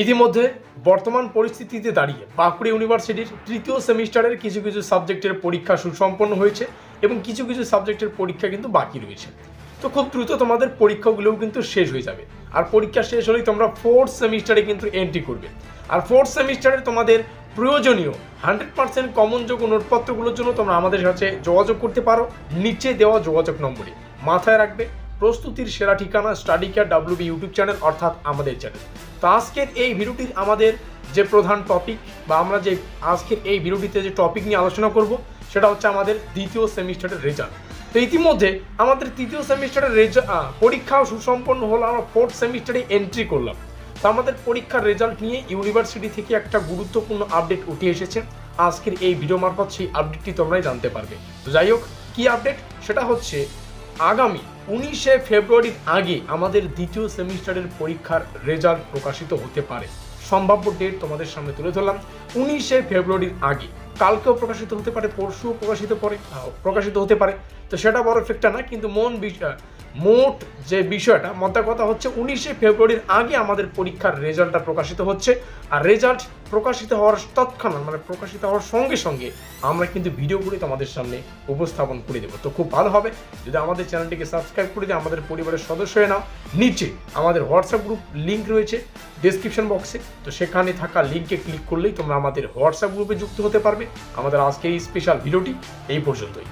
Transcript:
ইতিমধ্যে বর্তমান পরিস্থিতিতে দাঁড়িয়ে বাঁকুড়া ইউনিভার্সিটির তৃতীয় সেমিস্টারের কিছু কিছু সাবজেক্টের পরীক্ষা সুসম্পন্ন হয়েছে এবং কিছু কিছু সাবজেক্টের পরীক্ষা কিন্তু বাকি রয়েছে। তো খুব দ্রুত তোমাদের পরীক্ষাগুলোও কিন্তু শেষ হয়ে যাবে। আর পরীক্ষা শেষ হলেই তোমরা ফোর্থ সেমিস্টারে কিন্তু এন্ট্রি করবে। আর ফোর্থ সেমিস্টারে তোমাদের প্রয়োজনীয় 100% কমনযোগ্য নোটপত্রগুলোর জন্য তোমরা আমাদের সাথে যোগাযোগ করতে পারো নিচে দেওয়া যোগাযোগ নম্বরে। মাথায় রাখবে, প্রস্তুতির সেরা ঠিকানা study care WB YouTube channel, অর্থাৎ আমাদের চ্যানেল। তো আজকের এই ভিডিওটির আমাদের যে প্রধান টপিক বা আমরা যে আজকের এই ভিডিওটিতে যে টপিক নিয়ে আলোচনা করব সেটা হচ্ছে আমাদের দ্বিতীয় সেমিস্টারের রেজাল্ট। তো ইতিমধ্যে আমাদের তৃতীয় সেমিস্টারের পরীক্ষাও সুসম্পন্ন হলো, আমরা ফোর্থ সেমিস্টারে এন্ট্রি করলাম। তো আমাদের পরীক্ষার রেজাল্ট নিয়ে ইউনিভার্সিটি থেকে একটা গুরুত্বপূর্ণ আপডেট উঠে এসেছে। আজকের এই ভিডিও মারফত সেই আপডেটটি তোমরাই জানতে পারবে। তো যাই হোক, কী আপডেট সেটা হচ্ছে আগামী 19শে ফেব্রুয়ারির আগে আমাদের দ্বিতীয় সেমিস্টারের পরীক্ষার রেজাল্ট প্রকাশিত হতে পারে। সম্ভাব্য ডেট তোমাদের সামনে তুলে ধরলাম 19শে ফেব্রুয়ারির আগে। কালকেও প্রকাশিত হতে পারে, পরশুও প্রকাশিত হতে পারে। তো সেটা বড় ফ্যাক্টর না, কিন্তু মোট যে বিষয়টা মোদ্দা কথা হচ্ছে 19শে ফেব্রুয়ারির আগে আমাদের পরীক্ষার রেজাল্টটা প্রকাশিত হচ্ছে। আর রেজাল্ট প্রকাশিত হওয়ার তৎক্ষণাৎ প্রকাশিত হওয়ার সঙ্গে সঙ্গে আমরা কিন্তু ভিডিও করে তোমাদের সামনে উপস্থাপন করে দেবো। তো খুব ভালো হবে যদি আমাদের চ্যানেলটিকে সাবস্ক্রাইব করে দিয়ে আমাদের পরিবারের সদস্য হয়ে নাও। নিচে আমাদের হোয়াটসঅ্যাপ গ্রুপ লিঙ্ক রয়েছে ডেসক্রিপশন বক্সে, তো সেখানে থাকা লিঙ্কে ক্লিক করলেই তোমরা আমাদের হোয়াটসঅ্যাপ গ্রুপে যুক্ত হতে পারবে। আমাদের আজকের এই স্পেশাল ভিডিওটি এই পর্যন্তই।